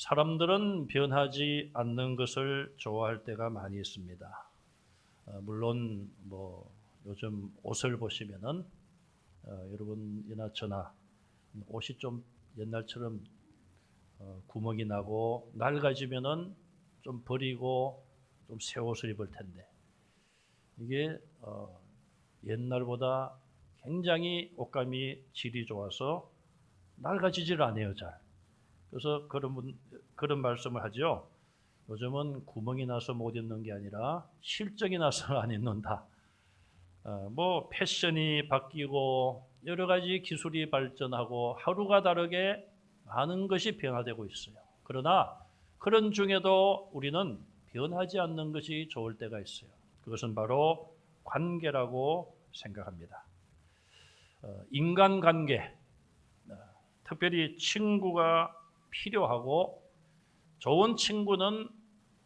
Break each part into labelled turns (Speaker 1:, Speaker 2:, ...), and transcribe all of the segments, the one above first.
Speaker 1: 사람들은 변하지 않는 것을 좋아할 때가 많이 있습니다. 물론 요즘 옷을 보시면은 여러분이나 저나 옷이 좀 옛날처럼 구멍이 나고 낡아지면은 좀 버리고 좀 새 옷을 입을 텐데, 이게 옛날보다 굉장히 옷감이 질이 좋아서 낡아지질 않아요, 잘. 그래서 그런 말씀을 하죠. 요즘은 구멍이 나서 못 입는 게 아니라 실적이 나서 안 입는다. 패션이 바뀌고 여러 가지 기술이 발전하고 하루가 다르게 많은 것이 변화되고 있어요. 그러나 그런 중에도 우리는 변하지 않는 것이 좋을 때가 있어요. 그것은 바로 관계라고 생각합니다. 인간관계, 특별히 친구가 필요하고, 좋은 친구는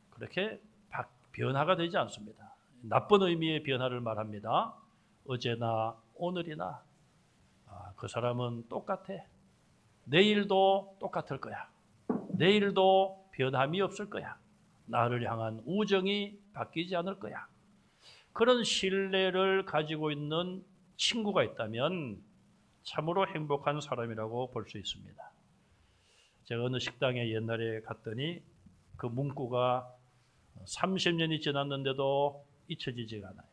Speaker 1: 그렇게 변화가 되지 않습니다. 나쁜 의미의 변화를 말합니다. 어제나 오늘이나 그 사람은 똑같아. 내일도 똑같을 거야. 내일도 변함이 없을 거야. 나를 향한 우정이 바뀌지 않을 거야. 그런 신뢰를 가지고 있는 친구가 있다면 참으로 행복한 사람이라고 볼 수 있습니다. 제가 어느 식당에 옛날에 갔더니 그 문구가 30년이 지났는데도 잊혀지지가 않아요.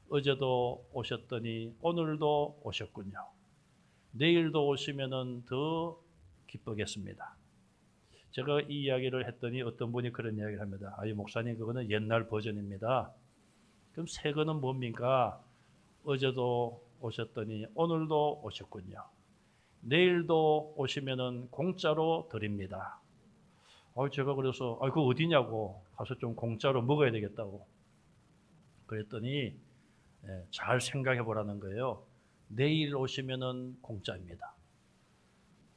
Speaker 1: 어제도 오셨더니 오늘도 오셨군요. 내일도 오시면은 더 기쁘겠습니다. 제가 이 이야기를 했더니 어떤 분이 그런 이야기를 합니다. 목사님, 그거는 옛날 버전입니다. 그럼 새 거는 뭡니까? 어제도 오셨더니 오늘도 오셨군요. 내일도 오시면은 공짜로 드립니다. 제가 그래서 그거 어디냐고 가서 좀 공짜로 먹어야 되겠다고 그랬더니 잘 생각해 보라는 거예요. 내일 오시면은 공짜입니다.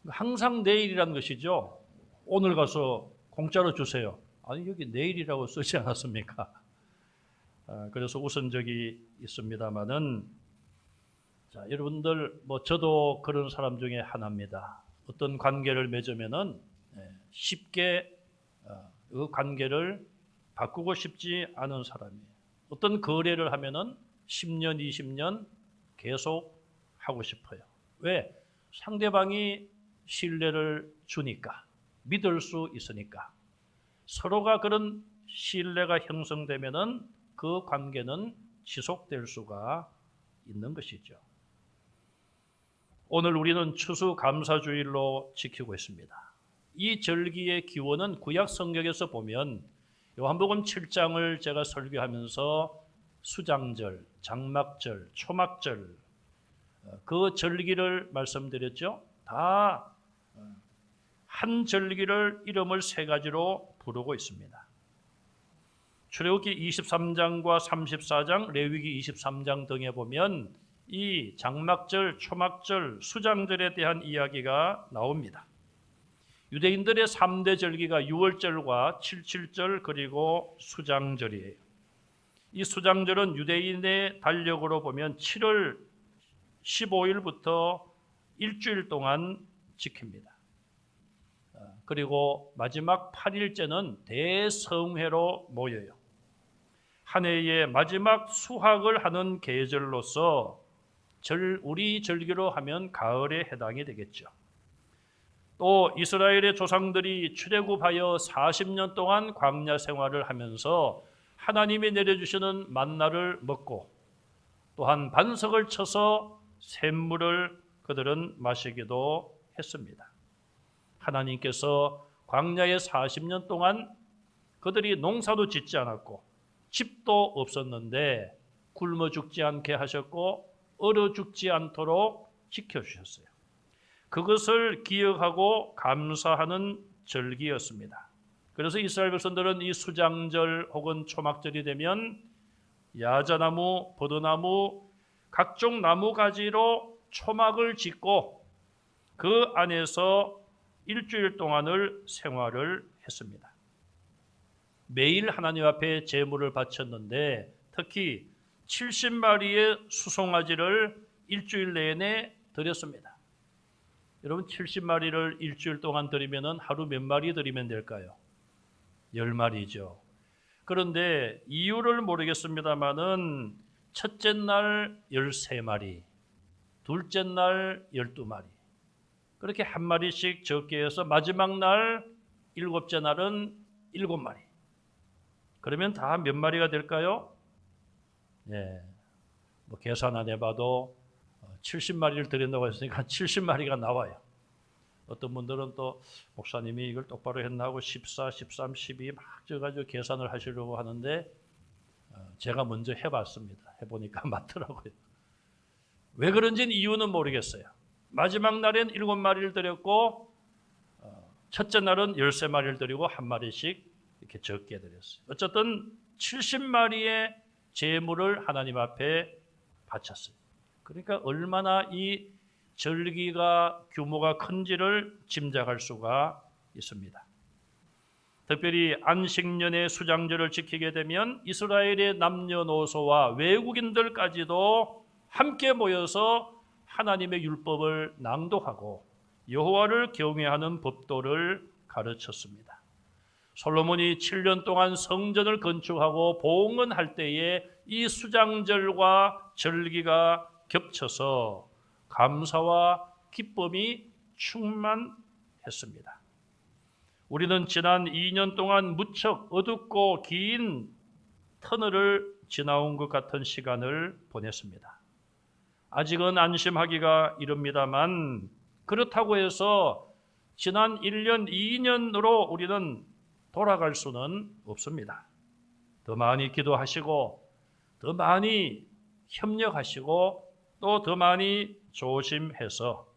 Speaker 1: 항상 내일이라는 것이죠. 오늘 가서 공짜로 주세요. 여기 내일이라고 쓰지 않았습니까? 그래서 웃은 적이 있습니다만은, 자, 여러분들, 저도 그런 사람 중에 하나입니다. 어떤 관계를 맺으면은 쉽게 그 관계를 바꾸고 싶지 않은 사람이에요. 어떤 거래를 하면은 10년, 20년 계속 하고 싶어요. 왜? 상대방이 신뢰를 주니까, 믿을 수 있으니까. 서로가 그런 신뢰가 형성되면은 그 관계는 지속될 수가 있는 것이죠. 오늘 우리는 추수감사주일로 지키고 있습니다. 이 절기의 기원은 구약 성경에서 보면 요한복음 7장을 제가 설교하면서 수장절, 장막절, 초막절, 그 절기를 말씀드렸죠. 다 한 절기를 이름을 세 가지로 부르고 있습니다. 출애굽기 23장과 34장, 레위기 23장 등에 보면 이 장막절, 초막절, 수장절에 대한 이야기가 나옵니다. 유대인들의 3대 절기가 6월절과 77절 그리고 수장절이에요. 이 수장절은 유대인의 달력으로 보면 7월 15일부터 일주일 동안 지킵니다. 그리고 마지막 8일째는 대성회로 모여요. 한 해의 마지막 수확을 하는 계절로서 우리 절기로 하면 가을에 해당이 되겠죠. 또 이스라엘의 조상들이 출애굽하여 40년 동안 광야 생활을 하면서 하나님이 내려주시는 만나를 먹고, 또한 반석을 쳐서 샘물을 그들은 마시기도 했습니다. 하나님께서 광야의 40년 동안 그들이 농사도 짓지 않았고 집도 없었는데 굶어 죽지 않게 하셨고 얼어 죽지 않도록 지켜주셨어요. 그것을 기억하고 감사하는 절기였습니다. 그래서 이스라엘 백성들은 이 수장절 혹은 초막절이 되면 야자나무, 포도나무, 각종 나무가지로 초막을 짓고 그 안에서 일주일 동안을 생활을 했습니다. 매일 하나님 앞에 제물을 바쳤는데 특히 70마리의 수송아지를 일주일 내내 드렸습니다. 여러분 70마리를 일주일 동안 드리면은 하루 몇 마리 드리면 될까요? 10마리죠. 그런데 이유를 모르겠습니다만은 첫째 날 13마리, 둘째 날 12마리, 그렇게 한 마리씩 적게 해서 마지막 날 일곱째 날은 7마리. 그러면 다 몇 마리가 될까요? 네, 뭐 계산 안 해봐도 70마리를 드린다고 했으니까 70마리가 나와요. 어떤 분들은 또 목사님이 이걸 똑바로 했나 하고 14, 13, 12 막 져가지고 계산을 하시려고 하는데 제가 먼저 해봤습니다. 해보니까 맞더라고요. 왜 그런지는 이유는 모르겠어요. 마지막 날엔 7마리를 드렸고 첫째 날은 13마리를 드리고 한 마리씩 이렇게 적게 드렸어요. 어쨌든 70마리의 제물을 하나님 앞에 바쳤어요. 그러니까 얼마나 이 절기가 규모가 큰지를 짐작할 수가 있습니다. 특별히 안식년의 수장절을 지키게 되면 이스라엘의 남녀노소와 외국인들까지도 함께 모여서 하나님의 율법을 낭독하고 여호와를 경외하는 법도를 가르쳤습니다. 솔로몬이 7년 동안 성전을 건축하고 봉헌할 때에 이 수장절과 절기가 겹쳐서 감사와 기쁨이 충만했습니다. 우리는 지난 2년 동안 무척 어둡고 긴 터널을 지나온 것 같은 시간을 보냈습니다. 아직은 안심하기가 이릅니다만 그렇다고 해서 지난 1년, 2년으로 우리는 돌아갈 수는 없습니다. 더 많이 기도하시고 더 많이 협력하시고 또 더 많이 조심해서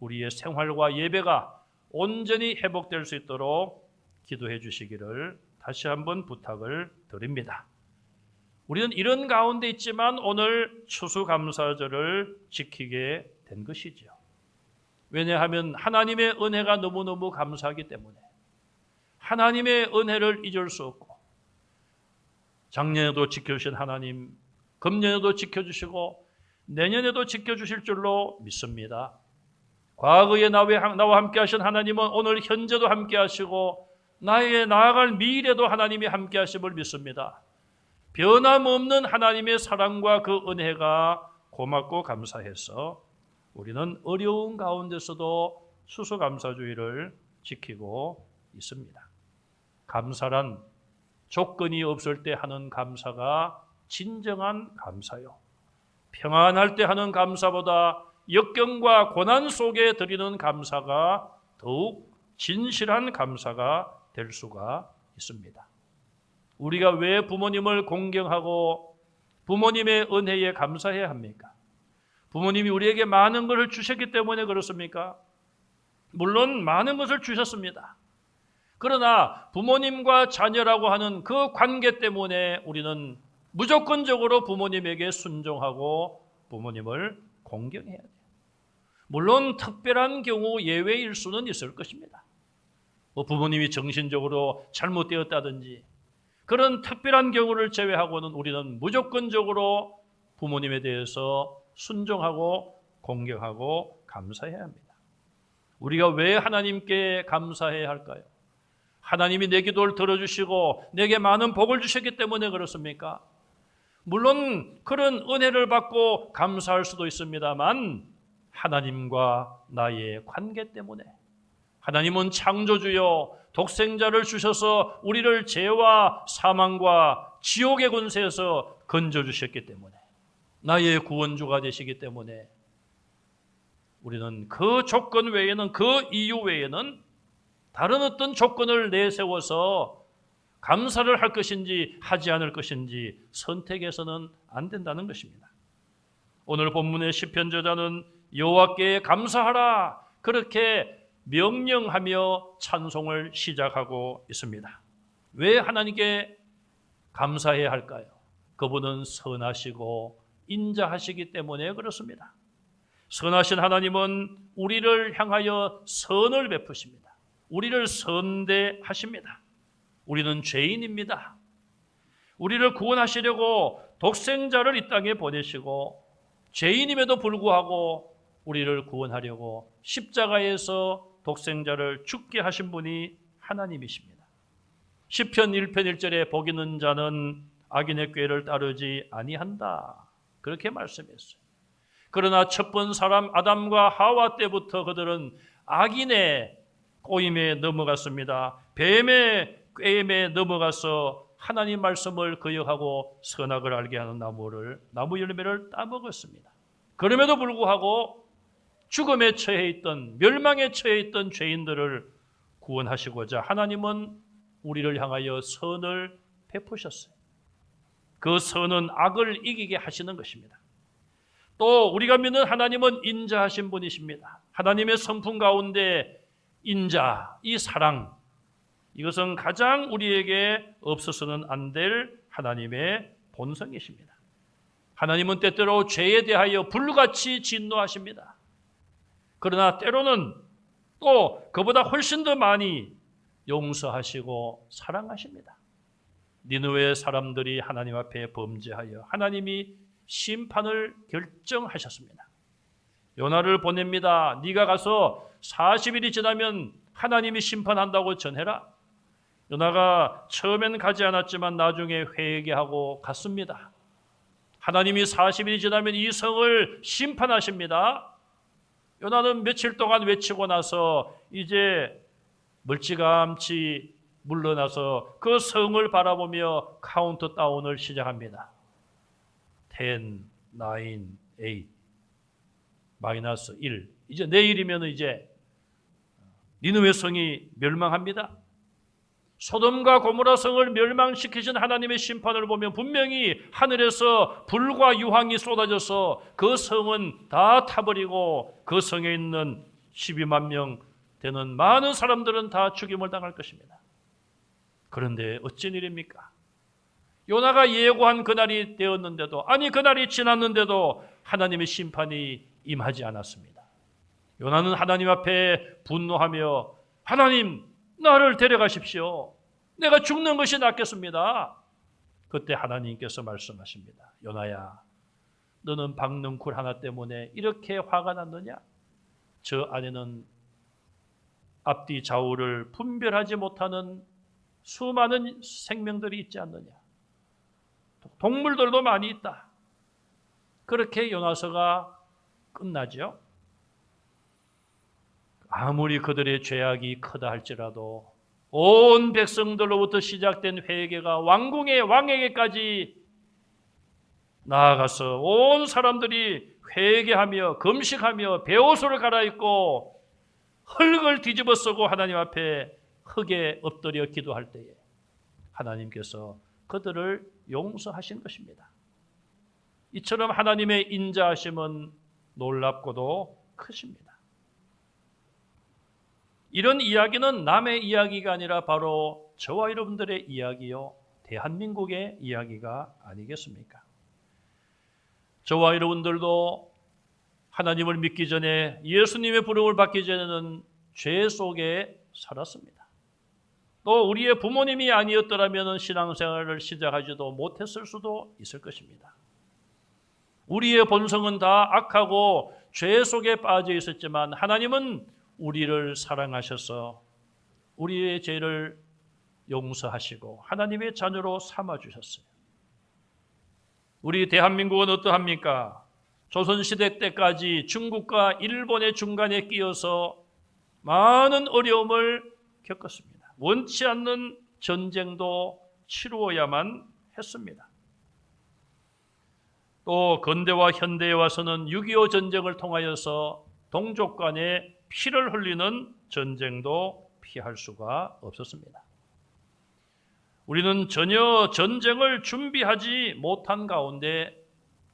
Speaker 1: 우리의 생활과 예배가 온전히 회복될 수 있도록 기도해 주시기를 다시 한번 부탁을 드립니다. 우리는 이런 가운데 있지만 오늘 추수감사절을 지키게 된 것이죠. 왜냐하면 하나님의 은혜가 너무너무 감사하기 때문에 하나님의 은혜를 잊을 수 없고 작년에도 지켜주신 하나님, 금년에도 지켜주시고 내년에도 지켜주실 줄로 믿습니다. 과거에 나와 함께 하신 하나님은 오늘 현재도 함께 하시고 나의 나아갈 미래도 하나님이 함께 하심을 믿습니다. 변함없는 하나님의 사랑과 그 은혜가 고맙고 감사해서 우리는 어려운 가운데서도 추수감사주의를 지키고 있습니다. 감사란 조건이 없을 때 하는 감사가 진정한 감사요. 평안할 때 하는 감사보다 역경과 고난 속에 드리는 감사가 더욱 진실한 감사가 될 수가 있습니다. 우리가 왜 부모님을 공경하고 부모님의 은혜에 감사해야 합니까? 부모님이 우리에게 많은 것을 주셨기 때문에 그렇습니까? 물론 많은 것을 주셨습니다. 그러나 부모님과 자녀라고 하는 그 관계 때문에 우리는 무조건적으로 부모님에게 순종하고 부모님을 공경해야 돼요. 물론 특별한 경우 예외일 수는 있을 것입니다. 부모님이 정신적으로 잘못되었다든지 그런 특별한 경우를 제외하고는 우리는 무조건적으로 부모님에 대해서 순종하고 공경하고 감사해야 합니다. 우리가 왜 하나님께 감사해야 할까요? 하나님이 내 기도를 들어주시고 내게 많은 복을 주셨기 때문에 그렇습니까? 물론 그런 은혜를 받고 감사할 수도 있습니다만 하나님과 나의 관계 때문에 하나님은 창조주요 독생자를 주셔서 우리를 죄와 사망과 지옥의 권세에서 건져주셨기 때문에 나의 구원주가 되시기 때문에 우리는 그 조건 외에는 그 이유 외에는 다른 어떤 조건을 내세워서 감사를 할 것인지 하지 않을 것인지 선택해서는 안 된다는 것입니다. 오늘 본문의 시편 저자는 여호와께 감사하라 그렇게 명령하며 찬송을 시작하고 있습니다. 왜 하나님께 감사해야 할까요? 그분은 선하시고 인자하시기 때문에 그렇습니다. 선하신 하나님은 우리를 향하여 선을 베푸십니다. 우리를 선대하십니다. 우리는 죄인입니다. 우리를 구원하시려고 독생자를 이 땅에 보내시고 죄인임에도 불구하고 우리를 구원하려고 십자가에서 독생자를 죽게 하신 분이 하나님이십니다. 시편 1편 1절에 복 있는 자는 악인의 꾀를 따르지 아니한다, 그렇게 말씀했어요. 그러나 첫 번 사람 아담과 하와 때부터 그들은 악인의 꼬임에 넘어갔습니다. 뱀의 꾀임에 넘어가서 하나님 말씀을 거역하고 선악을 알게 하는 나무 열매를 따먹었습니다. 그럼에도 불구하고 죽음에 처해 있던, 멸망에 처해 있던 죄인들을 구원하시고자 하나님은 우리를 향하여 선을 베푸셨어요. 그 선은 악을 이기게 하시는 것입니다. 또 우리가 믿는 하나님은 인자하신 분이십니다. 하나님의 성품 가운데 인자, 이 사랑, 이것은 가장 우리에게 없어서는 안 될 하나님의 본성이십니다. 하나님은 때때로 죄에 대하여 불같이 진노하십니다. 그러나 때로는 또 그보다 훨씬 더 많이 용서하시고 사랑하십니다. 니느웨 사람들이 하나님 앞에 범죄하여 하나님이 심판을 결정하셨습니다. 요나를 보냅니다. 네가 가서 40일이 지나면 하나님이 심판한다고 전해라. 요나가 처음엔 가지 않았지만 나중에 회개하고 갔습니다. 하나님이 40일이 지나면 이 성을 심판하십니다. 요나는 며칠 동안 외치고 나서 이제 멀찌감치 물러나서 그 성을 바라보며 카운트다운을 시작합니다. 10, 9, 8, 마이너스 1. 이제 내일이면 이제 니느웨 성이 멸망합니다. 소돔과 고모라 성을 멸망시키신 하나님의 심판을 보면 분명히 하늘에서 불과 유황이 쏟아져서 그 성은 다 타버리고 그 성에 있는 12만 명 되는 많은 사람들은 다 죽임을 당할 것입니다. 그런데 어쩐 일입니까? 요나가 예고한 그날이 되었는데도, 아니 그날이 지났는데도 하나님의 심판이 임하지 않았습니다. 요나는 하나님 앞에 분노하며 하나님, 나를 데려가십시오. 내가 죽는 것이 낫겠습니다. 그때 하나님께서 말씀하십니다. 요나야, 너는 박능쿨 하나 때문에 이렇게 화가 났느냐? 저 안에는 앞뒤 좌우를 분별하지 못하는 수많은 생명들이 있지 않느냐? 동물들도 많이 있다. 그렇게 요나서가 끝나죠. 아무리 그들의 죄악이 크다 할지라도 온 백성들로부터 시작된 회개가 왕궁의 왕에게까지 나아가서 온 사람들이 회개하며 금식하며 베옷을 갈아입고 흙을 뒤집어 쓰고 하나님 앞에 흙에 엎드려 기도할 때에 하나님께서 그들을 용서하신 것입니다. 이처럼 하나님의 인자하심은 놀랍고도 크십니다. 이런 이야기는 남의 이야기가 아니라 바로 저와 여러분들의 이야기요, 대한민국의 이야기가 아니겠습니까? 저와 여러분들도 하나님을 믿기 전에, 예수님의 부름을 받기 전에는 죄 속에 살았습니다. 또 우리의 부모님이 아니었더라면 신앙생활을 시작하지도 못했을 수도 있을 것입니다. 우리의 본성은 다 악하고 죄 속에 빠져 있었지만 하나님은 우리를 사랑하셔서 우리의 죄를 용서하시고 하나님의 자녀로 삼아주셨어요. 우리 대한민국은 어떠합니까? 조선시대 때까지 중국과 일본의 중간에 끼어서 많은 어려움을 겪었습니다. 원치 않는 전쟁도 치루어야만 했습니다. 또 근대와 현대에 와서는 6.25 전쟁을 통하여서 동족 간에 피를 흘리는 전쟁도 피할 수가 없었습니다. 우리는 전혀 전쟁을 준비하지 못한 가운데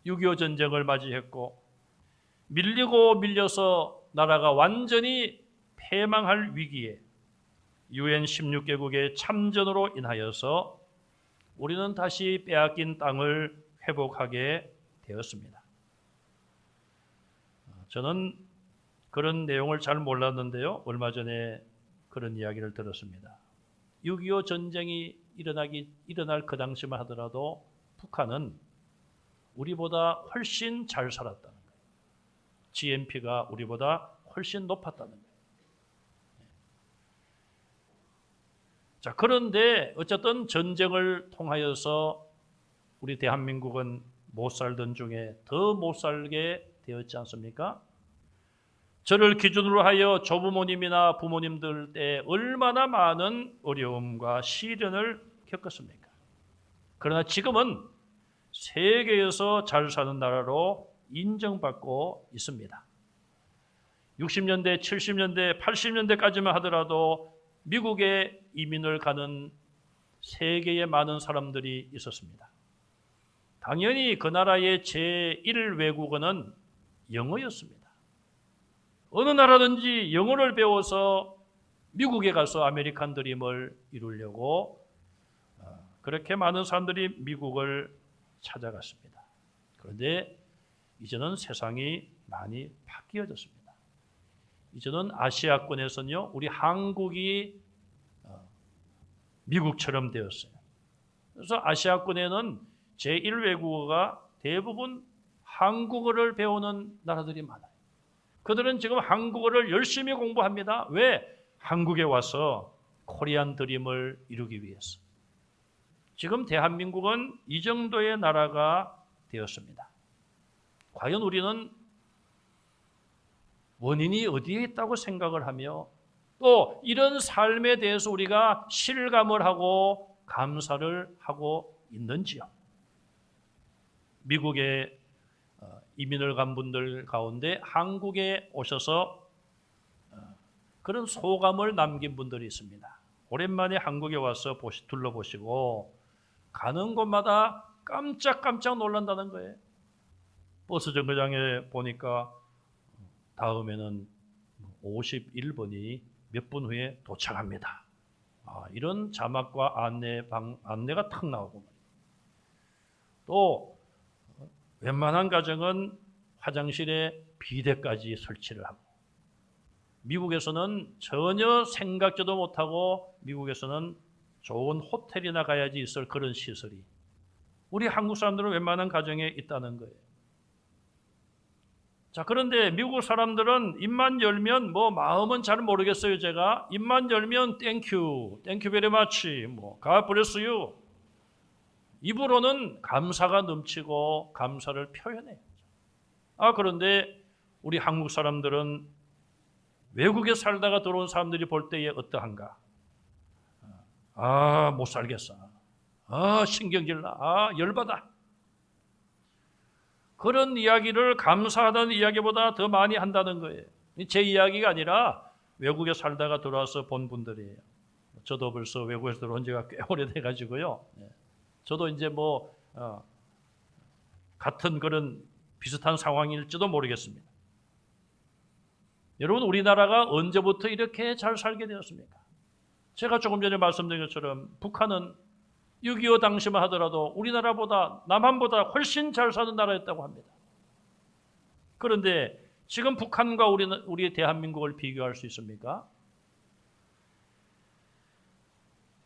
Speaker 1: 6.25 전쟁을 맞이했고 밀리고 밀려서 나라가 완전히 패망할 위기에 UN 16개국의 참전으로 인하여서 우리는 다시 빼앗긴 땅을 회복하게 되었습니다. 저는 그런 내용을 잘 몰랐는데요. 얼마 전에 그런 이야기를 들었습니다. 6.25 전쟁이 일어날 그 당시만 하더라도 북한은 우리보다 훨씬 잘 살았다는 거예요. GNP가 우리보다 훨씬 높았다는 거예요. 자, 그런데 어쨌든 전쟁을 통하여서 우리 대한민국은 못 살던 중에 더 못 살게 되었지 않습니까? 저를 기준으로 하여 조부모님이나 부모님들 때 얼마나 많은 어려움과 시련을 겪었습니까? 그러나 지금은 세계에서 잘 사는 나라로 인정받고 있습니다. 60년대, 70년대, 80년대까지만 하더라도 미국에 이민을 가는 세계에 많은 사람들이 있었습니다. 당연히 그 나라의 제1외국어는 영어였습니다. 어느 나라든지 영어를 배워서 미국에 가서 아메리칸 드림을 이루려고 그렇게 많은 사람들이 미국을 찾아갔습니다. 그런데 이제는 세상이 많이 바뀌어졌습니다. 이제는 아시아권에서는요, 우리 한국이 미국처럼 되었어요. 그래서 아시아권에는 제1외국어가 대부분 한국어를 배우는 나라들이 많아요. 그들은 지금 한국어를 열심히 공부합니다. 왜? 한국에 와서 코리안 드림을 이루기 위해서. 지금 대한민국은 이 정도의 나라가 되었습니다. 과연 우리는 원인이 어디에 있다고 생각을 하며 또 이런 삶에 대해서 우리가 실감을 하고 감사를 하고 있는지요? 미국에 이민을 간 분들 가운데 한국에 오셔서 그런 소감을 남긴 분들이 있습니다. 오랜만에 한국에 와서 둘러보시고 가는 곳마다 깜짝깜짝 놀란다는 거예요. 버스 정거장에 보니까 다음에는 51번이 몇 분 후에 도착합니다. 이런 자막과 안내가 탁 나오고, 또 웬만한 가정은 화장실에 비데까지 설치를 하고, 미국에서는 전혀 생각지도 못하고 미국에서는 좋은 호텔이나 가야지 있을 그런 시설이 우리 한국 사람들은 웬만한 가정에 있다는 거예요. 자, 그런데 미국 사람들은 입만 열면 마음은 잘 모르겠어요. 제가 입만 열면 땡큐 베리 마치 God bless you, 입으로는 감사가 넘치고 감사를 표현해요. 그런데 우리 한국 사람들은 외국에 살다가 들어온 사람들이 볼 때에 어떠한가? 못 살겠어. 신경질나. 열받아. 그런 이야기를 감사하다는 이야기보다 더 많이 한다는 거예요. 제 이야기가 아니라 외국에 살다가 들어와서 본 분들이에요. 저도 벌써 외국에서 들어온 지가 꽤 오래돼가지고요. 저도 이제 같은 그런 비슷한 상황일지도 모르겠습니다. 여러분, 우리나라가 언제부터 이렇게 잘 살게 되었습니까? 제가 조금 전에 말씀드린 것처럼 북한은 6.25 당시만 하더라도 우리나라보다, 남한보다 훨씬 잘 사는 나라였다고 합니다. 그런데 지금 북한과 우리 대한민국을 비교할 수 있습니까?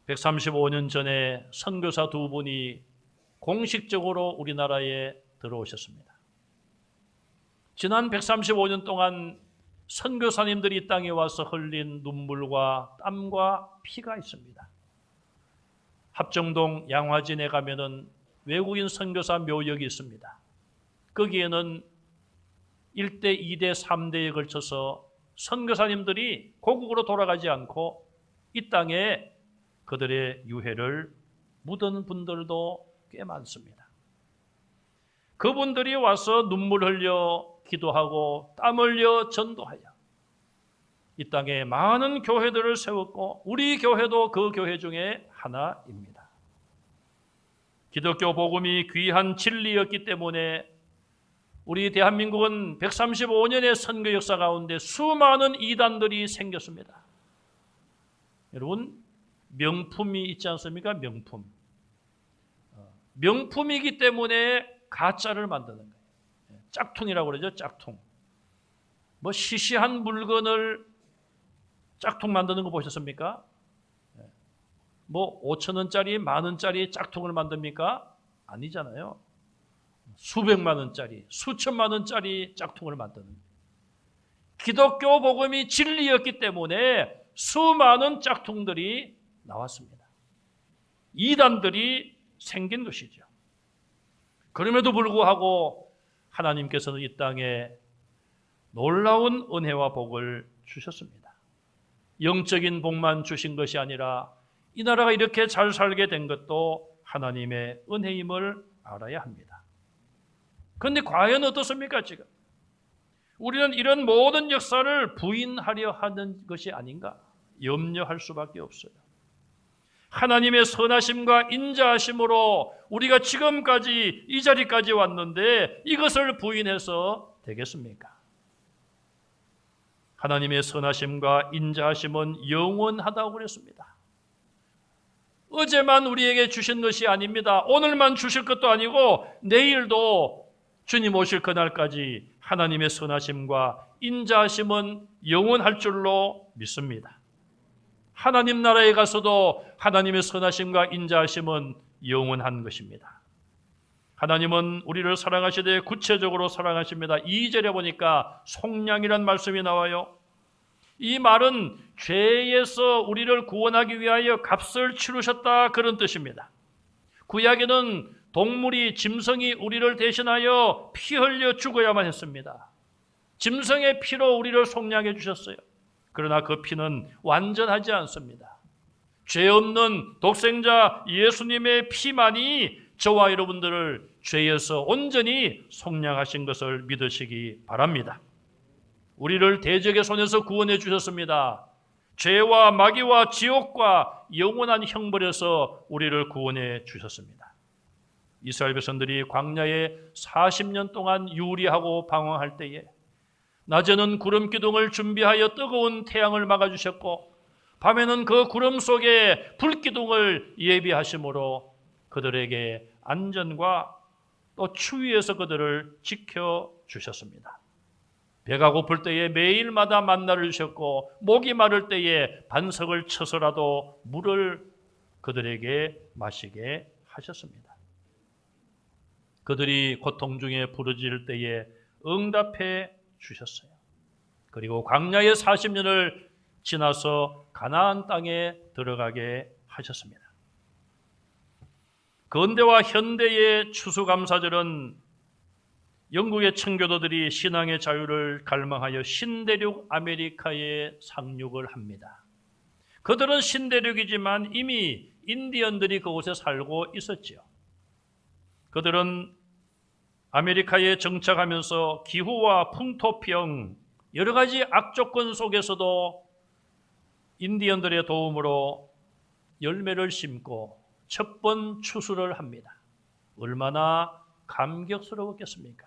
Speaker 1: 135년 전에 선교사 두 분이 공식적으로 우리나라에 들어오셨습니다. 지난 135년 동안 선교사님들이 이 땅에 와서 흘린 눈물과 땀과 피가 있습니다. 합정동 양화진에 가면은 외국인 선교사 묘역이 있습니다. 거기에는 1대, 2대, 3대에 걸쳐서 선교사님들이 고국으로 돌아가지 않고 이 땅에 그들의 유해를 묻은 분들도 꽤 많습니다. 그분들이 와서 눈물 흘려 기도하고 땀 흘려 전도하여 이 땅에 많은 교회들을 세웠고 우리 교회도 그 교회 중에 하나입니다. 기독교 복음이 귀한 진리였기 때문에 우리 대한민국은 135년의 선교 역사 가운데 수많은 이단들이 생겼습니다. 여러분, 명품이 있지 않습니까? 명품이기 때문에 가짜를 만드는 거예요. 짝퉁이라고 그러죠. 짝퉁. 시시한 물건을 짝퉁 만드는 거 보셨습니까? 5,000원짜리, 10,000원짜리 짝퉁을 만듭니까? 아니잖아요. 수백만 원짜리, 수천만 원짜리 짝퉁을 만드는 거예요. 기독교 복음이 진리였기 때문에 수많은 짝퉁들이 나왔습니다. 이단들이 생긴 것이죠. 그럼에도 불구하고 하나님께서는 이 땅에 놀라운 은혜와 복을 주셨습니다. 영적인 복만 주신 것이 아니라 이 나라가 이렇게 잘 살게 된 것도 하나님의 은혜임을 알아야 합니다. 그런데 과연 어떻습니까 지금? 우리는 이런 모든 역사를 부인하려 하는 것이 아닌가 염려할 수밖에 없어요. 하나님의 선하심과 인자하심으로 우리가 지금까지 이 자리까지 왔는데 이것을 부인해서 되겠습니까? 하나님의 선하심과 인자하심은 영원하다고 그랬습니다. 어제만 우리에게 주신 것이 아닙니다. 오늘만 주실 것도 아니고 내일도 주님 오실 그날까지 하나님의 선하심과 인자하심은 영원할 줄로 믿습니다. 하나님 나라에 가서도 하나님의 선하심과 인자하심은 영원한 것입니다. 하나님은 우리를 사랑하시되 구체적으로 사랑하십니다. 2절에 보니까 속량이란 말씀이 나와요. 이 말은 죄에서 우리를 구원하기 위하여 값을 치르셨다 그런 뜻입니다. 구약에는 동물이 짐승이 우리를 대신하여 피 흘려 죽어야만 했습니다. 짐승의 피로 우리를 속량해 주셨어요. 그러나 그 피는 완전하지 않습니다. 죄 없는 독생자 예수님의 피만이 저와 여러분들을 죄에서 온전히 속량하신 것을 믿으시기 바랍니다. 우리를 대적의 손에서 구원해 주셨습니다. 죄와 마귀와 지옥과 영원한 형벌에서 우리를 구원해 주셨습니다. 이스라엘 백성들이 광야에 40년 동안 유리하고 방황할 때에 낮에는 구름 기둥을 준비하여 뜨거운 태양을 막아주셨고 밤에는 그 구름 속에 불기둥을 예비하심으로 그들에게 안전과 또 추위에서 그들을 지켜주셨습니다. 배가 고플 때에 매일마다 만나를 주셨고 목이 마를 때에 반석을 쳐서라도 물을 그들에게 마시게 하셨습니다. 그들이 고통 중에 부르짖을 때에 응답해 주셨어요. 그리고 광야의 40년을 지나서 가나안 땅에 들어가게 하셨습니다. 근대와 현대의 추수감사절은 영국의 청교도들이 신앙의 자유를 갈망하여 신대륙 아메리카에 상륙을 합니다. 그들은 신대륙이지만 이미 인디언들이 그곳에 살고 있었지요. 그들은 아메리카에 정착하면서 기후와 풍토병 여러 가지 악조건 속에서도 인디언들의 도움으로 열매를 심고 첫 번 추수를 합니다. 얼마나 감격스러웠겠습니까?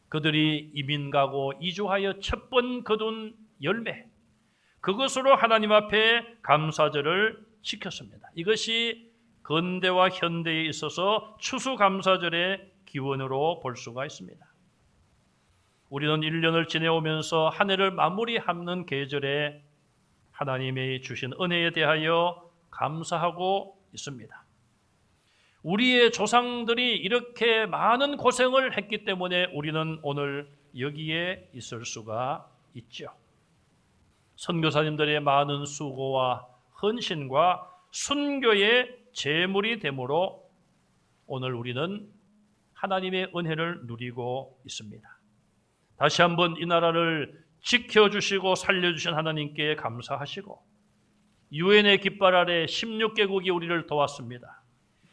Speaker 1: 그들이 이민 가고 이주하여 첫 번 거둔 열매, 그것으로 하나님 앞에 감사절을 지켰습니다. 이것이 근대와 현대에 있어서 추수감사절의 기원으로 볼 수가 있습니다. 우리는 1년을 지내오면서 한 해를 마무리하는 계절에 하나님이 주신 은혜에 대하여 감사하고 있습니다. 우리의 조상들이 이렇게 많은 고생을 했기 때문에 우리는 오늘 여기에 있을 수가 있죠. 선교사님들의 많은 수고와 헌신과 순교의 제물이 되므로 오늘 우리는 하나님의 은혜를 누리고 있습니다. 다시 한번 이 나라를 지켜주시고 살려주신 하나님께 감사하시고 유엔의 깃발 아래 16개국이 우리를 도왔습니다.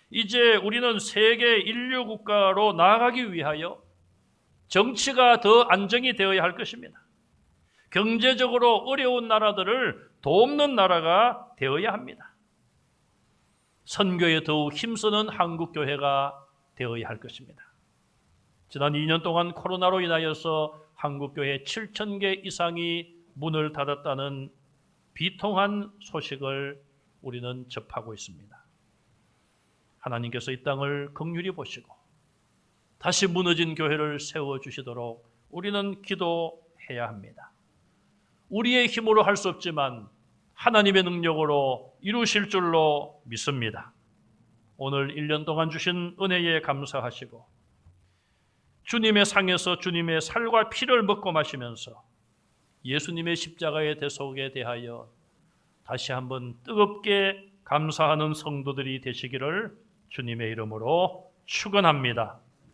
Speaker 1: 이제 우리는 세계 인류 국가로 나아가기 위하여 정치가 더 안정이 되어야 할 것입니다. 경제적으로 어려운 나라들을 돕는 나라가 되어야 합니다. 선교에 더욱 힘쓰는 한국교회가 되어야 할 것입니다. 지난 2년 동안 코로나로 인하여서 한국교회 7,000개 이상이 문을 닫았다는 비통한 소식을 우리는 접하고 있습니다. 하나님께서 이 땅을 긍휼히 보시고 다시 무너진 교회를 세워주시도록 우리는 기도해야 합니다. 우리의 힘으로 할 수 없지만 하나님의 능력으로 이루실 줄로 믿습니다. 오늘 1년 동안 주신 은혜에 감사하시고 주님의 상에서 주님의 살과 피를 먹고 마시면서 예수님의 십자가의 대속에 대하여 다시 한번 뜨겁게 감사하는 성도들이 되시기를 주님의 이름으로 축원합니다.